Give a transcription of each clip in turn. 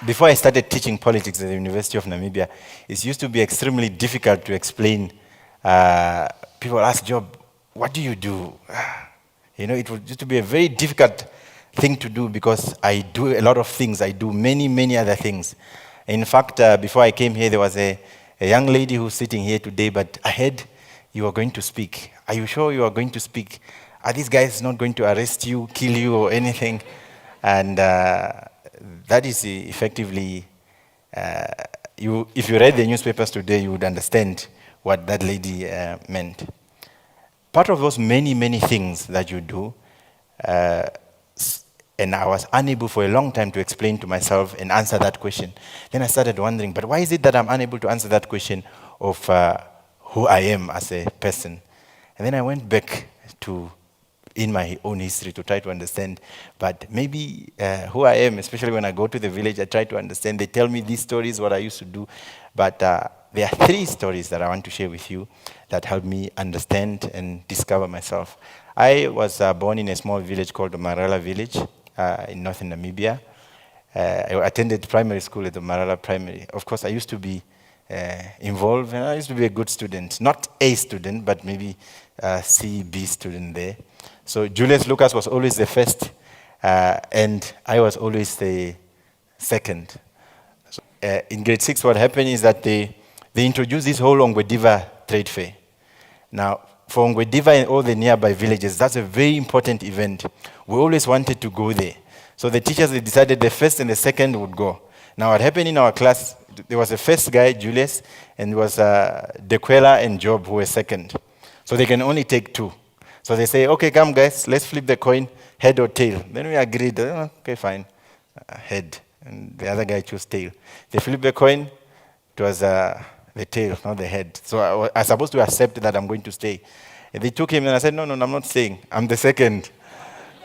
before I started teaching politics at the University of Namibia, it used to be extremely difficult to explain. People ask Job, what do you do? It used to be a very difficult thing to do because I do a lot of things. I do many, many other things. In fact, before I came here, there was a young lady who's sitting here today, but I heard you are going to speak. Are you sure you are going to speak? Are these guys not going to arrest you, kill you, or anything? And that is effectively, if you read the newspapers today, you would understand what that lady meant. Part of those many, many things that you do, and I was unable for a long time to explain to myself and answer that question. Then I started wondering, but why is it that I'm unable to answer that question of who I am as a person? And then I went back in my own history to try to understand, but maybe who I am, especially when I go to the village, I try to understand. They tell me these stories, what I used to do, but there are 3 stories that I want to share with you that help me understand and discover myself. I was born in a small village called Marala village in northern Namibia. I attended primary school at the Marala Primary. Of course, I used to be involved, and I used to be a good student. Not A student, but maybe C, B student there. So Julius Lucas was always the first, and I was always the second. So, in grade 6, what happened is that they introduced this whole Ongwediva trade fair. Now, for Ongwediva and all the nearby villages, that's a very important event. We always wanted to go there. So the teachers, they decided the first and the second would go. Now, what happened in our class, there was the first guy, Julius, and there was Dequela and Job who were second. So they can only take 2. So they say, okay, come guys, let's flip the coin, head or tail. Then we agreed, okay, fine, head. And the other guy chose tail. They flipped the coin, it was the tail, not the head. So I was supposed to accept that I'm going to stay. And they took him and I said, no, I'm not staying. I'm the second.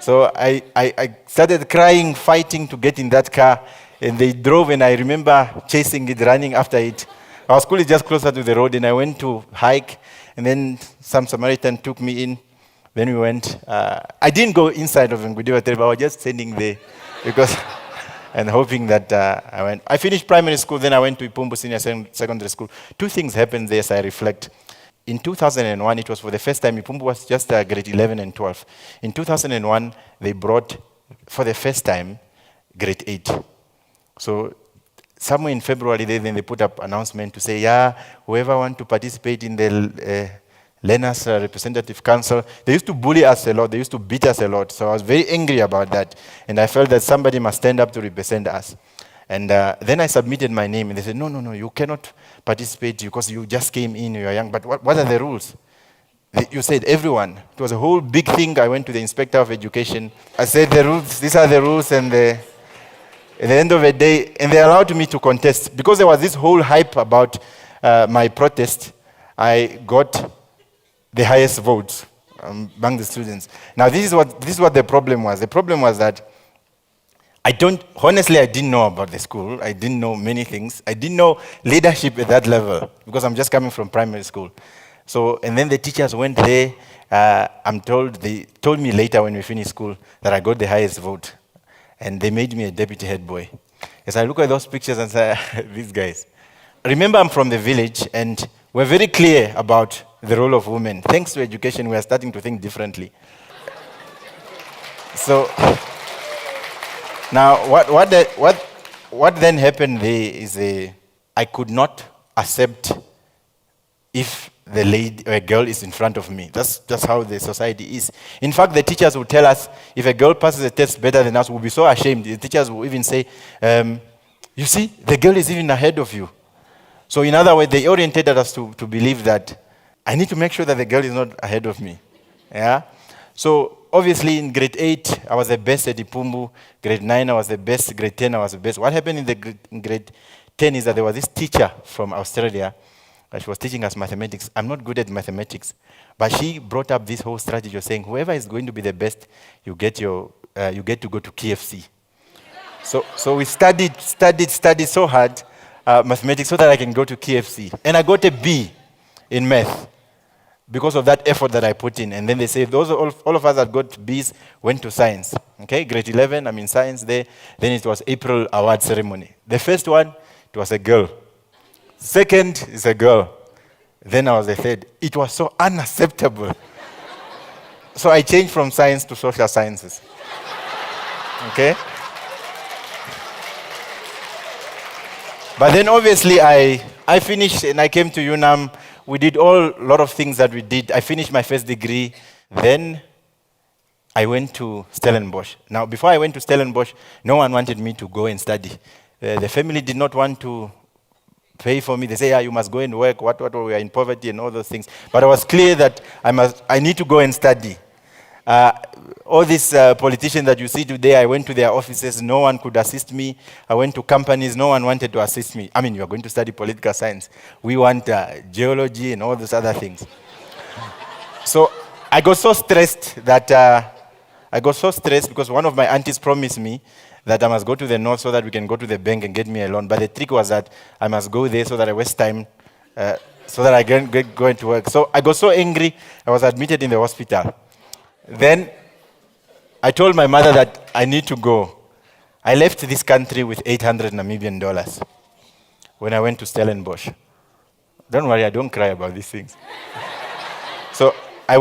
So I started crying, fighting to get in that car. And they drove, and I remember chasing it, running after it. Our school is just closer to the road, and I went to hike. And then some Samaritan took me in. Then we went. I didn't go inside of Ngwediva, but I was just standing there because and hoping that I went. I finished primary school, then I went to Ipumbu Senior Secondary School. 2 things happened there as I reflect. In 2001, it was for the first time, Ipumbu was just grade 11 and 12. In 2001, they brought, for the first time, grade 8. So somewhere in February, then they put up announcement to say, whoever want to participate in the Learners Representative Council, they used to bully us a lot, they used to beat us a lot. So I was very angry about that. And I felt that somebody must stand up to represent us. And then I submitted my name, and they said, no, you cannot participate because you just came in, you are young. But what are the rules? You said everyone. It was a whole big thing. I went to the Inspector of Education. I said the rules, these are the rules, and at the end of the day, and they allowed me to contest. Because there was this whole hype about my protest, I got the highest votes among the students. Now, this is what the problem was. The problem was that honestly, I didn't know about the school. I didn't know many things. I didn't know leadership at that level because I'm just coming from primary school. So, and then the teachers went there. They told me later when we finished school that I got the highest vote. And they made me a deputy head boy. As I look at those pictures and say, these guys. Remember, I'm from the village, and we're very clear about the role of women. Thanks to education, we are starting to think differently. So, now, what then happened there is I could not accept if the lady or a girl is in front of me. That's just how the society is. In fact, the teachers will tell us if a girl passes a test better than us, we'll be so ashamed. The teachers will even say, you see, the girl is even ahead of you. So in other words, they oriented us to believe that I need to make sure that the girl is not ahead of me. Yeah. So obviously in grade 8, I was the best at Ipumbu. Grade 9, I was the best. Grade 10, I was the best. What happened in grade 10 is that there was this teacher from Australia. She was teaching us mathematics. I'm not good at mathematics, but she brought up this whole strategy of saying, whoever is going to be the best, you get to go to KFC. So we studied so hard, mathematics, so that I can go to KFC. And I got a B in math. because of that effort that I put in. And then they say, those all of us that got B's went to science. Okay, grade 11, I'm in science there. Then it was April award ceremony. The first one, it was a girl. Second is a girl. Then I was the third. It was so unacceptable. So I changed from science to social sciences. Okay? But then obviously I finished and I came to UNAM. We did a lot of things that we did. I finished my first degree. Then I went to Stellenbosch. Now, before I went to Stellenbosch, no one wanted me to go and study. The family did not want to pay for me. They say, you must go and work. What, we are in poverty and all those things. But it was clear that I need to go and study. All these politicians that you see today, I went to their offices. No one could assist me. I went to companies. No one wanted to assist me. I mean, you are going to study political science. We want geology and all those other things. So I got so stressed because one of my aunties promised me that I must go to the north so that we can go to the bank and get me a loan. But the trick was that I must go there so that I waste time, so that I can go into work. So I got so angry, I was admitted in the hospital. Then I told my mother that I need to go. I left this country with 800 Namibian dollars when I went to Stellenbosch. Don't worry, I don't cry about these things. So I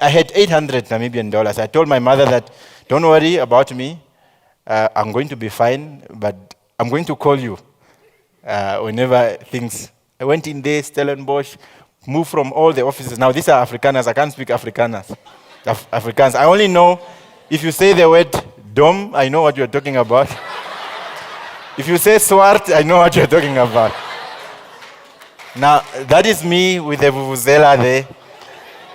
had 800 Namibian dollars. I told my mother that, don't worry about me. I'm going to be fine, but I'm going to call you whenever things. I went in there, Stellenbosch, moved from all the offices. Now, these are Afrikaners. I can't speak Afrikaners. Afrikaans. I only know, if you say the word dom, I know what you're talking about. If you say swart, I know what you're talking about. Now, that is me with the vuvuzela there.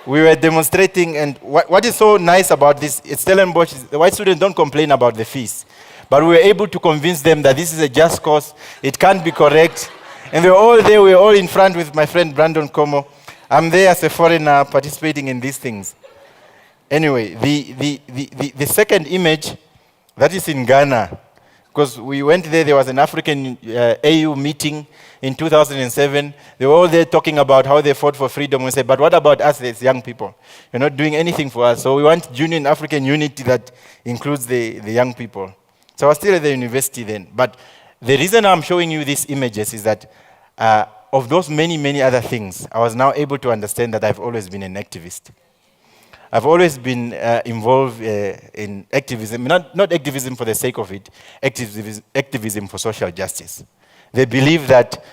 We were demonstrating, and what is so nice about this, it's Stellenbosch, the white students don't complain about the fees. But we were able to convince them that this is a just cause, it can't be correct. And we were all there, we were all in front with my friend Brandon Como. I'm there as a foreigner participating in these things. Anyway, the second image, that is in Ghana. Because we went there was an African AU meeting in 2007. They were all there talking about how they fought for freedom. We said, but what about us as young people? You're not doing anything for us. So we want genuine African unity that includes the young people. So I was still at the university then. But the reason I'm showing you these images is that of those many, many other things, I was now able to understand that I've always been an activist. I've always been involved in activism, not activism for the sake of it, activism for social justice. They believe that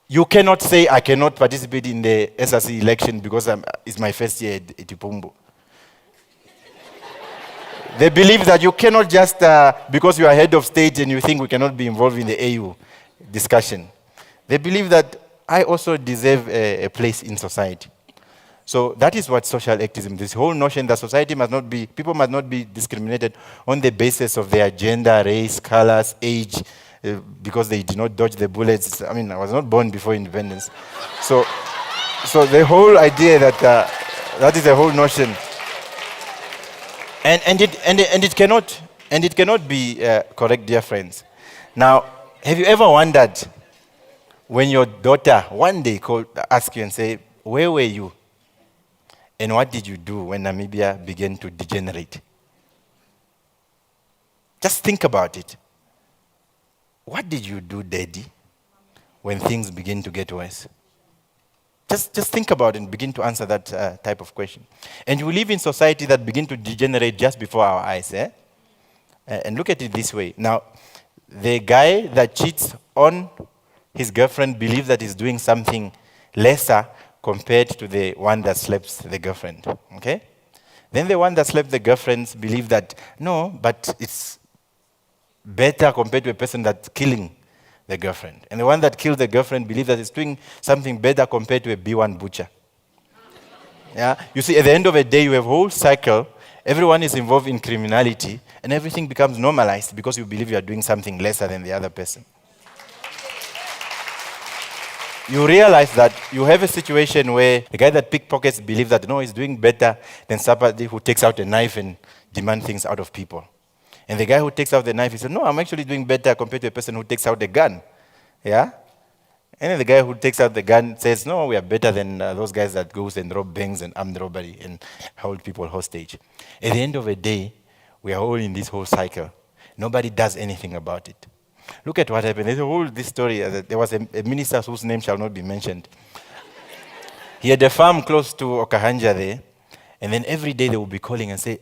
you cannot say, I cannot participate in the SRC election because it's my first year at Ipumbu. They believe that you cannot just, because you are head of state and you think we cannot be involved in the AU discussion. They believe that I also deserve a place in society. So that is what social activism, this whole notion that people must not be discriminated on the basis of their gender, race, colors, age, because they did not dodge the bullets. I mean, I was not born before independence. So the whole idea that that is the whole notion. And it cannot be correct, dear friends. Now, have you ever wondered when your daughter one day ask you and say, where were you? And what did you do when Namibia began to degenerate? Just think about it. What did you do, Daddy, when things begin to get worse? Just think about it and begin to answer that type of question. And we live in society that begin to degenerate just before our eyes. And look at it this way. Now, the guy that cheats on his girlfriend believes that he's doing something lesser compared to the one that slaps the girlfriend, okay? Then the one that slaps the girlfriend believes that, no, but it's better compared to a person that's killing the girlfriend. And the one that killed the girlfriend believes that it's doing something better compared to a B1 butcher. Yeah? You see, at the end of the day, you have a whole cycle. Everyone is involved in criminality, and everything becomes normalized because you believe you are doing something lesser than the other person. You realize that you have a situation where the guy that pickpockets believes that, no, he's doing better than somebody who takes out a knife and demands things out of people. And the guy who takes out the knife, he says, no, I'm actually doing better compared to a person who takes out a gun. Yeah? And then the guy who takes out the gun says, no, we are better than those guys that goes and rob banks and armed robbery and hold people hostage. At the end of the day, we are all in this whole cycle. Nobody does anything about it. Look at what happened. There's a whole this story. There was a minister whose name shall not be mentioned. He had a farm close to Okahanja there, and then every day they would be calling and say,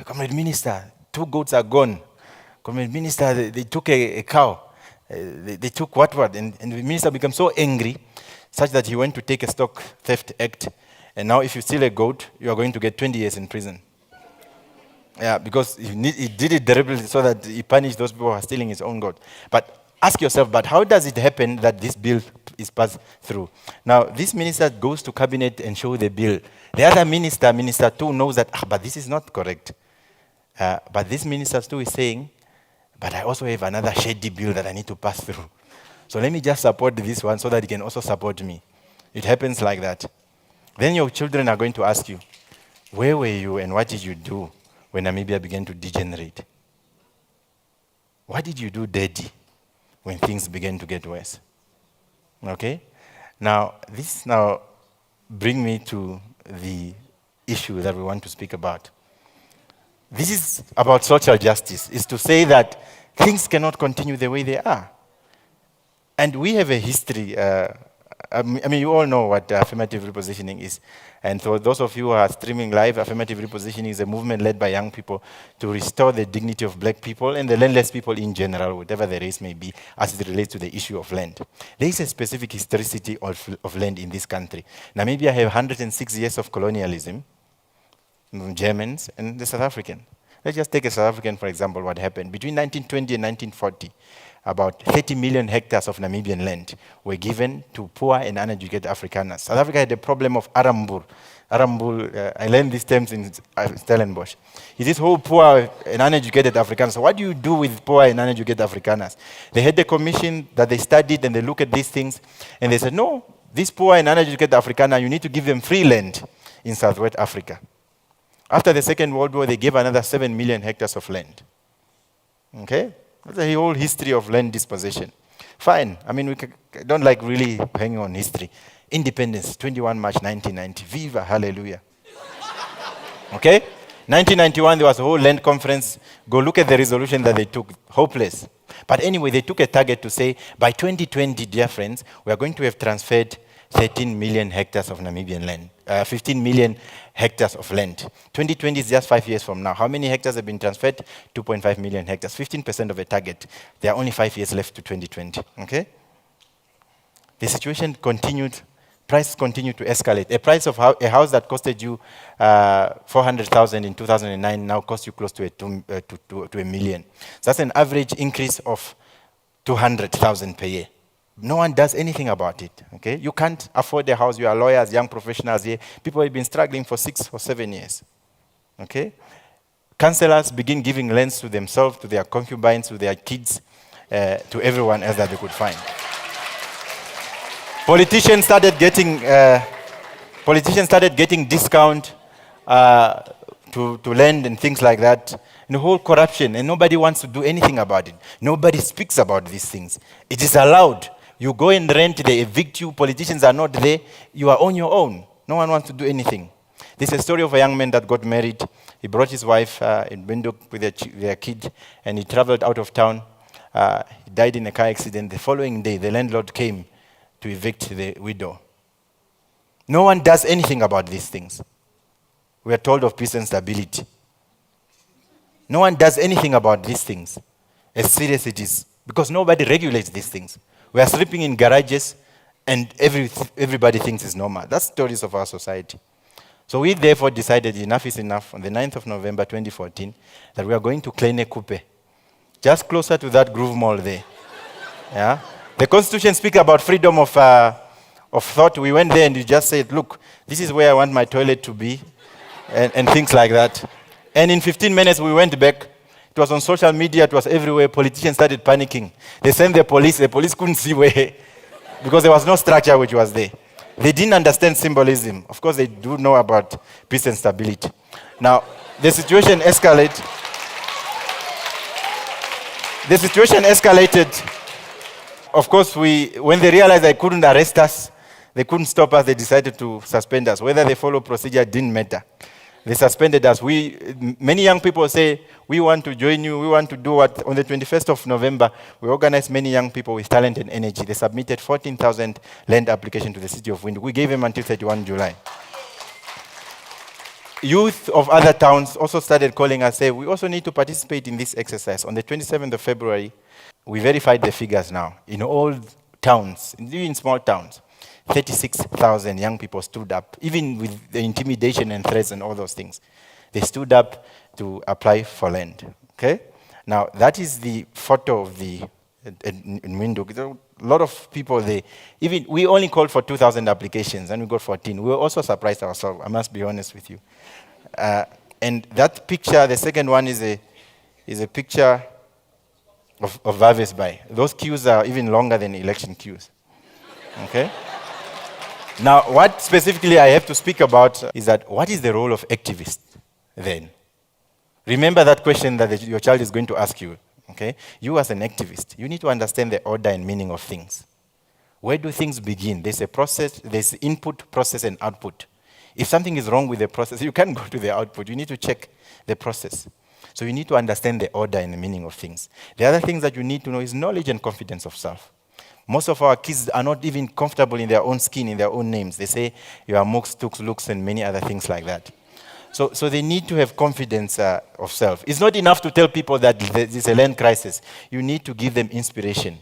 Comrade Minister, 2 goats are gone. Comrade Minister, they took a cow. They took what, and the minister became so angry, such that he went to take a stock theft act, and now if you steal a goat, you are going to get 20 years in prison. Yeah, because he did it deliberately so that he punished those people who are stealing his own goat. But ask yourself, but how does it happen that this bill is passed through? Now, this minister goes to cabinet and shows the bill. The other minister, Minister 2, knows that, but this is not correct. But this minister 2 is saying, but I also have another shady bill that I need to pass through. So let me just support this one so that he can also support me. It happens like that. Then your children are going to ask you, where were you and what did you do when Namibia began to degenerate? What did you do, Daddy, when things began to get worse? Okay? Now, this now brings me to the issue that we want to speak about. This is about social justice, is to say that things cannot continue the way they are. And we have a history. I mean, you all know what affirmative repositioning is. And for those of you who are streaming live, affirmative repositioning is a movement led by young people to restore the dignity of black people and the landless people in general, whatever the race may be, as it relates to the issue of land. There is a specific historicity of land in this country. Namibia have 106 years of colonialism, Germans, and the South African. Let's just take a South African, for example, what happened. Between 1920 and 1940, about 30 million hectares of Namibian land were given to poor and uneducated Afrikaners. South Africa had a problem of Arambur. Arambur, I learned these terms in Stellenbosch. It is whole poor and uneducated Afrikaners. So what do you do with poor and uneducated Afrikaners? They had a commission that they studied and they looked at these things and they said, no, these poor and uneducated Afrikaners, you need to give them free land in Southwest Africa. After the Second World War, they gave another 7 million hectares of land. Okay? That's the whole history of land dispossession. Fine. I mean, I don't like really hanging on history. Independence, 21 March 1990. Viva, hallelujah. Okay? 1991, there was a whole land conference. Go look at the resolution that they took. Hopeless. But anyway, they took a target to say, by 2020, dear friends, we are going to have transferred 13 million hectares of Namibian land, 15 million hectares of land. 2020 is just 5 years from now. How many hectares have been transferred? 2.5 million hectares, 15% of a target. There are only 5 years left to 2020, okay? The situation continued, prices continued to escalate. A price of a house that costed you 400,000 in 2009 now costs you close to a million. So that's an average increase of 200,000 per year. No one does anything about it, okay? You can't afford a house. You are lawyers, young professionals here. People have been struggling for 6 or 7 years, okay? Councillors begin giving lands to themselves, to their concubines, to their kids, to everyone else that they could find. Politicians started getting discount to land and things like that. And the whole corruption, and nobody wants to do anything about it. Nobody speaks about these things. It is allowed. You go and rent, they evict you, politicians are not there, you are on your own. No one wants to do anything. This is a story of a young man that got married. He brought his wife in Windhoek with their kid, and he traveled out of town. He died in a car accident. The following day, the landlord came to evict the widow. No one does anything about these things. We are told of peace and stability. No one does anything about these things, as serious it is, because nobody regulates these things. We are sleeping in garages, and everybody thinks it's normal. That's the stories of our society. So we therefore decided enough is enough on the 9th of November 2014 that we are going to Kleine Coupe, just closer to that Groove Mall there. Yeah? The Constitution speaks about freedom of thought. We went there and we just said, look, this is where I want my toilet to be, and things like that. And in 15 minutes, we went back. It was on social media. It was everywhere. Politicians started panicking. They sent the police. The police couldn't see where, because there was no structure which was there. They didn't understand symbolism. Of course, they do know about peace and stability. Now, the situation escalated. Of course, when they realized they couldn't arrest us, they couldn't stop us, they decided to suspend us. Whether they follow procedure didn't matter. They suspended us. Many young people say, we want to join you, we want to do what? On the 21st of November, we organized many young people with talent and energy. They submitted 14,000 land applications to the city of Windhoek. We gave them until 31 July. Youth of other towns also started calling us, say, we also need to participate in this exercise. On the 27th of February, we verified the figures now. In all towns, even small towns, 36,000 young people stood up, even with the intimidation and threats and all those things. They stood up to apply for land. Okay? Now, that is the photo of the in Windhoek. A lot of people, we only called for 2,000 applications and we got 14. We were also surprised ourselves, I must be honest with you. And that picture, the second one is a picture of Vavesbai. Those queues are even longer than election queues. Okay? Now, what specifically I have to speak about is that what is the role of activists then? Remember that question that your child is going to ask you. Okay? You as an activist, you need to understand the order and meaning of things. Where do things begin? There's a process, there's input, process, and output. If something is wrong with the process, you can't go to the output. You need to check the process. So you need to understand the order and the meaning of things. The other things that you need to know is knowledge and confidence of self. Most of our kids are not even comfortable in their own skin, in their own names. They say you are mooks, tooks, looks, and many other things like that. So they need to have confidence of self. It's not enough to tell people that there's a land crisis. You need to give them inspiration.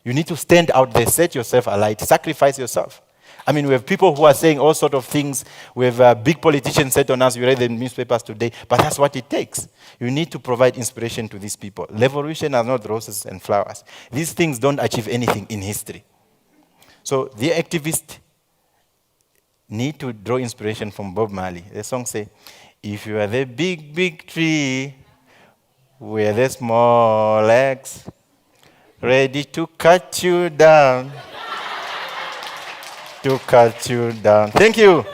You need to stand out there, set yourself alight, sacrifice yourself. I mean, we have people who are saying all sorts of things. We have big politicians set on us. You read the newspapers today. But that's what it takes. You need to provide inspiration to these people. Revolution are not roses and flowers. These things don't achieve anything in history. So the activists need to draw inspiration from Bob Marley. The song says, if you are the big, big tree, we're the small axe, ready to cut you down. To cut you down. Thank you.